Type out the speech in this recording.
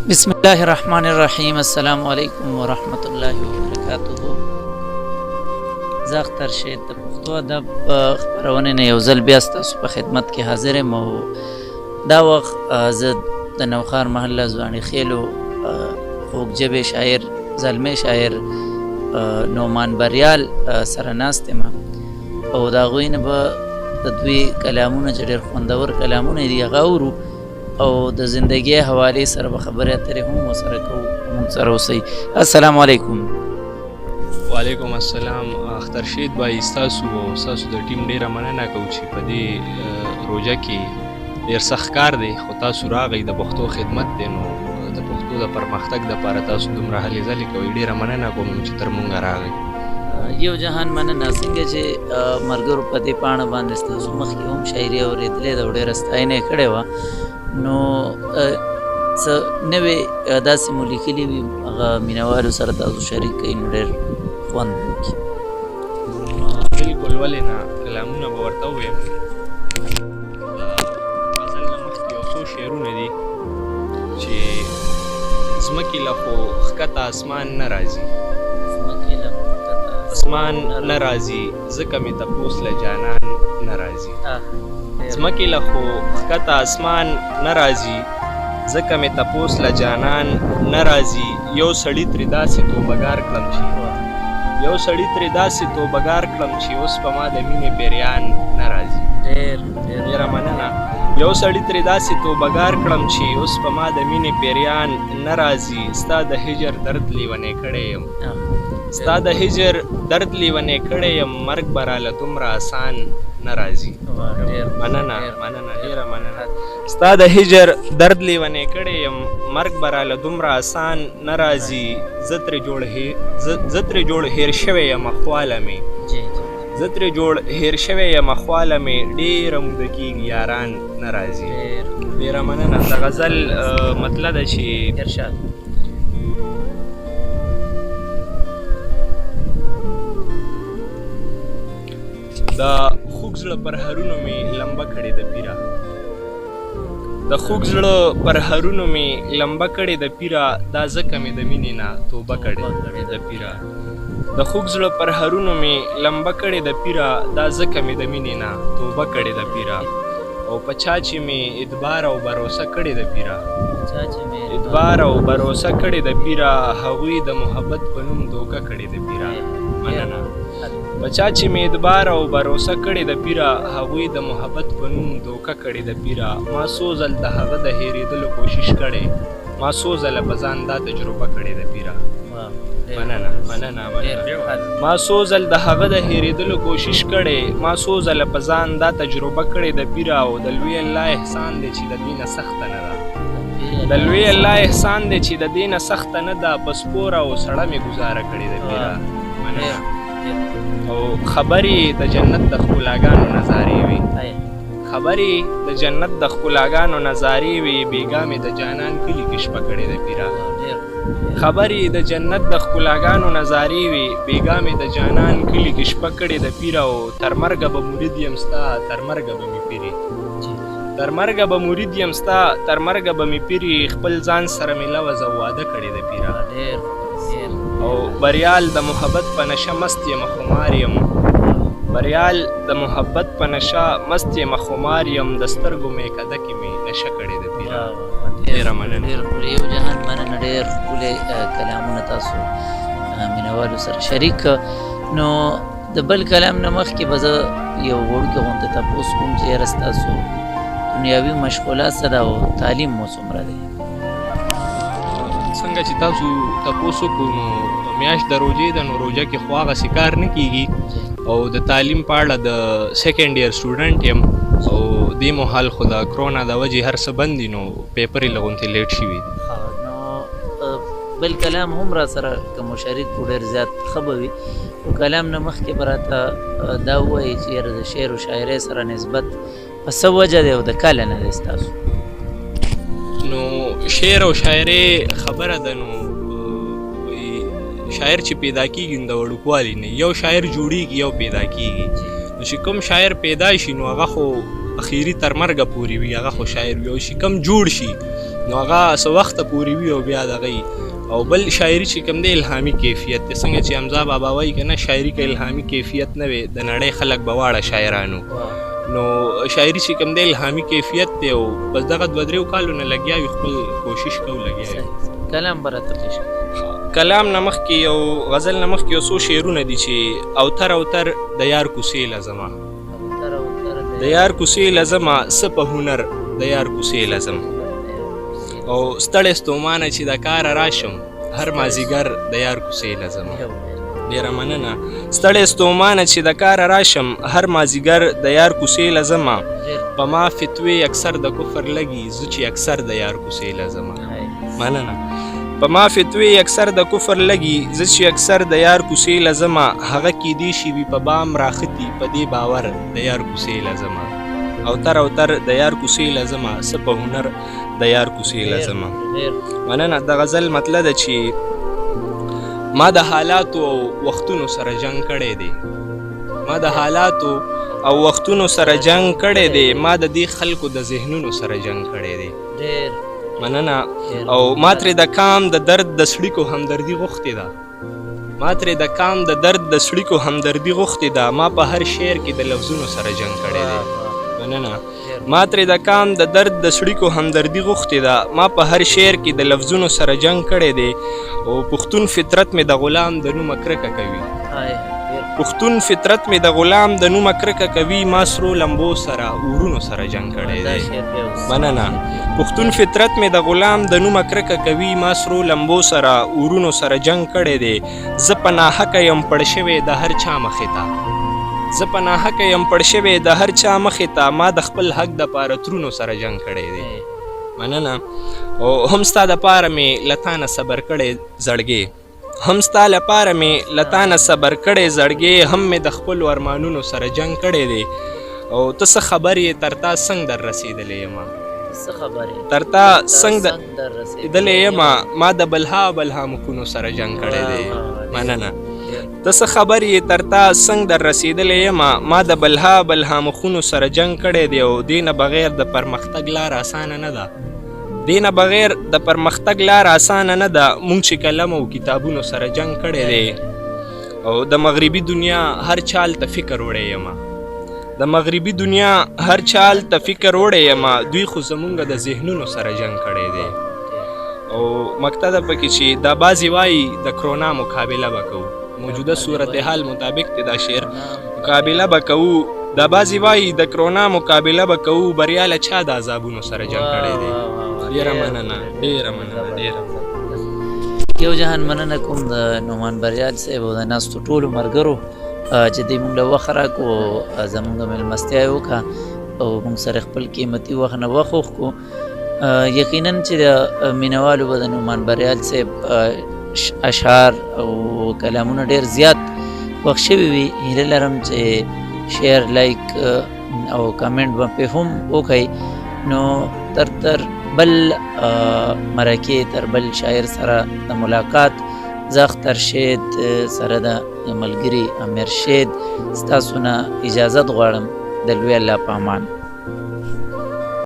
بسم الله الرحمن الرحیم. السلام علیکم ورحمت الله وبرکاته. زه اختر شید د پښتو ادب خپرونې نه یو ځل بیا ستاسو په خدمت کې حاضر یم او دا وخت زه د نوخار محله ځواني خیلو خوږ ژبې شاعر زلمی شاعر نومان بریال سره ناست یم او د هغوی نه به د دوی کلامونه چې ډېر خوندور کلامونه دي هغه اورو او د زندګۍ حوالې سره به خبرې اترې هم ورسره کوو. موږ سره اوسئ. السلام علیکم. وعلیکم السلام. اختر شید بھائی ستاسو او ستاسو د ټیم ډیره مننه کوو چې په دې روژه کې ډېر سخت کار دی خو تاسو راغئ د پښتو خدمت دی نو د پښتو د پرمختګ دپاره تاسو دومره هلې ځلې کوئ. ډېره مننه کوم چې تر مونږه راغئ. یو جهان مننه. څنګه چې ملګرو په دې پاڼه باندې ستاسو مخکې هم شاعري اورېدلې ده او ډېره ستاینه یې کړې وه نو څه نوې داسې مو لیکلي وي هغه مینهوالو سره تاسو شریک کوئ نو ډېر خوند به وکړي. بلکل ولې نه کلامونه به ورته ووایم. د غزل نه مخکې یو څو شعرونه دي چې ځمکې له خو ښکته اسمان نه راځي اسمان نه راځي ځکه مې تپوس له جانان نه راځي ځمکې له خو ښکته اسمان نه راځي ځکه مې تپوس له جانان نه راځي یو سړي ترې داسې توبهګار کړم چې اوس په ما د مینې پیریان نه راځي. ډېره مننه. یو سړي ترې داسې توبهګار کړم چې اوس په ما د مینې پیریان نه راځي ستا د هجر درد لیونی کړی یم مرګ به راله دومره آسان نه راځي. مننه ډېره مننه. ستا د هجر درد لیونی کړی یم مرګ به راله دومره آسان نه راځي زه ترې جوړ هیر شوی یم خواله مې ډېره موده کېږي یاران نه راځي. ډېره مننه. د غزل مطلب ده چې ارشاد د خوږ زړه پر هرونو مې لمبه کړې د پیره دا ځکه مې د مینې نه توبه کړې د پیره او په چا چې مې ادبار او بروسه کړې د پیره هغوی د محبت په نوم دوکه کړې د پیره. مننه. په چا چې مې ادبار او بروسه کړې د پیره هغوی د محبت په نوم دوکه کړې د پیره ما څو ځل د هغه د هېرېدلو کوشش کړی ما څو ځله په ځان دا تجربه کړې د پیره. مننه. ما څو ځل د هغه د هېرېدلو کوشش کړی ما څو ځله په ځان دا تجربه کړې د پیره او د لوی الله احسان دی چې د دې نه سخته نه ده په سپوره او سړه مې گزاره کړې د پیره. مننه. او خبرې د جنت د ښکلاګانو نظارې وي بېګا مې د جانان کلي کې شپه کړې د پیره. او تر مرګه به مرید یم ستا تر مرګه به مې پیري خپل ځان سره مې لوز او واده کړې د پیره. او بریال د محبت په نشه مست یم خمار یم د سترګو مې کده کې مې نشه کړې د پیره. ډېره مننه. ډېر ښکلي. یو جهان مننه. ډېر ښکلي کلامونه تاسو مینهوالو سره شریک. نو د بل کلام نه مخکې به زه یو وړوکې غونډه تپوس کوم چې یاره ستاسو دنیاوي مشغولات څه ده او تعلیم مو څومره دی؟ څنګه چې تاسو تپوس وکړو نو میاشت د روژې ده نو روژه کې خو هغسې کار نه کېږي او د تعلیم په اړه د سیکنډ ایئر سټوډنټ یم او دې مهال خو د کرونا د وجې هر څه بند دي نو پیپر یې لږ لیټ شوي دي. نو بل کلام هم را سره که مشارک خو ډېر زیات ښه به وي خو کلام نه مخکې به راته دا ووایي چې یاره د شعر و شاعرۍ سره نسبت په څه وجه دی او د کله نه دی ستاسو؟ نو شعر او شاعرۍ خبره ده نو شاعر چې پیدا کېږي د وړوکوالي نه یو شاعر جوړېږي یو پیدا کېږي نو چې کوم شاعر پیدا شي نو هغه خو اخیری تر مرګه پورې وي هغه خو شاعر وي او چې کوم جوړ شي نو هغه څه وخته پورې وي او بیا دغه او بل شاعري چې کوم دی الهامي کیفیت دی څنګه چې حمزه بابا وایي که نه شاعري که الهامي کیفیت نه وي د نړۍ خلک به واړه شاعرانو نو شاعري چې کوم دی الهامي کیفیت دی او بس دغه 2-3 کالو نه لګیا وي خپل کوشش کوو لګیا وي کلام به راته پیش کلام نه مخکې یو غزل نه مخکې یو څو شعرونه دي چې اوتر اوتر د یار کوڅې لزما د یار کوڅې لزما څه په هنر د یار کوڅې لزم او ستړی ستومانه چې د کاره راشم هر مازدیګر د یار کوڅې لزم ډېره مننه ستړی ستومانه چې د کاره راشم هر مازدیګر د یار کوڅې لزمه په ما فتوې اکثر د کفر لګي زه چې اکثر د یار کوڅې لزمه مننه په ما فتوې اکثر د کفر لګي زه چې اکثر د یار کوڅې لزمه هغه کیدی شي وي په بام راختي په دې باور د یار کوڅې لزمه اوتر اوتر د یار کوڅې لزمه څه په هنر د یار کوڅې لزمه مننه د غزل مطلب ده چې ما د حالاتو او وختونو سره جنگ کړی دی ما د حالاتو او وختونو سره جنگ کړی دی ما د دې خلکو د ذهنونو سره جنگ کړی دی مننه او ما ترې د کام د درد د سړیکو همدردي غوښتې ده ما ترې د کام د درد د سړیکو همدردي غوښتې ده ما په هر شعر کې د لفظونو سره جنگ کړی دی مننه ما ترې د کام د درد د سړیکو همدردي غوښتې ده ما په هر شعر کې د لفظونو سره جنگ کړی دی او پښتون فطرت مې د غلام د نومه کرکه کوي پښتون فطرت مې د غلام د نومه کرکه کوي ما سرو لمبو سره اورونو سره جنگ کړی دی مننه پښتون فطرت مې د غلام د نومه کرکه کوي ما سرو لمبو سره اورونو سره جنگ کړی دی زه په ناحقه یم پړ شوی د هر چا مخې ته زه په ناحقه یم پړ شوی د هر چا مخې ته ما د خپل حق دپاره ترونو سره جنگ کړی دی مننه او هم ستا دپاره مې له تا نه صبر کړی زړګې هم ستا لپاره مې له تا نه صبر کړی زړګې هم مې د خپلو ارمانونو سره جنگ کړی دی او ته څه خبر یې تر تا څنګه در رسېدلی یم تر تا څنګه رسېدلی یم ما د بلها مخونو سره جنگ کړی دی مننه ته څه خبر یې تر تا څنګه در رسېدلی یم ما د بلها مخونو سره جنگ کړی دی او دې نه بغیر د پرمختګ لار اسانه نه ده دې نه بغیر د پرمختګ لار اسانه نه ده موږ چې قلم او کتابونو سره جنگ کړی دی او د مغربي دنیا هر چال ته فکر وړی یم د مغربي دنیا هر چال ته فکر وړی یم دوی خو زمونږ د ذهنونو سره جنگ کړی دی او مقطع ده پکې چې دا بعضې وایي د کرونا مقابله به کوو موجوده صورتحال مطابق دی دا شعر مقابله به کوو دا بعضې وایي د کرونا مقابله به کوو بریا له چا د عذابونو سره جنگ کړی دی ډېره مننه ډېره مننه ډېره یو جهان مننه کوم د نومان بریال صاحب او د ناستو ټولو ملګرو چې دوی موږ له وخت راکړو زموږ مېلمستیا یې وکړه او موږ سره خپل قیمتي وخت نه وخت وکړو یقینا چې د مینوالو به د نومان بریال صاحب اشعار او کلامونه ډېر زیات خوښ شوي وي هیله لرم چې شیر لایک او کمنټ به پې هم وکړئ نو تر بل مرکې تر بل شاعر سره د ملاقات زه اختر شید سره د ملګري امیر شید ستاسو نه اجازت غواړم د لوی الله په امان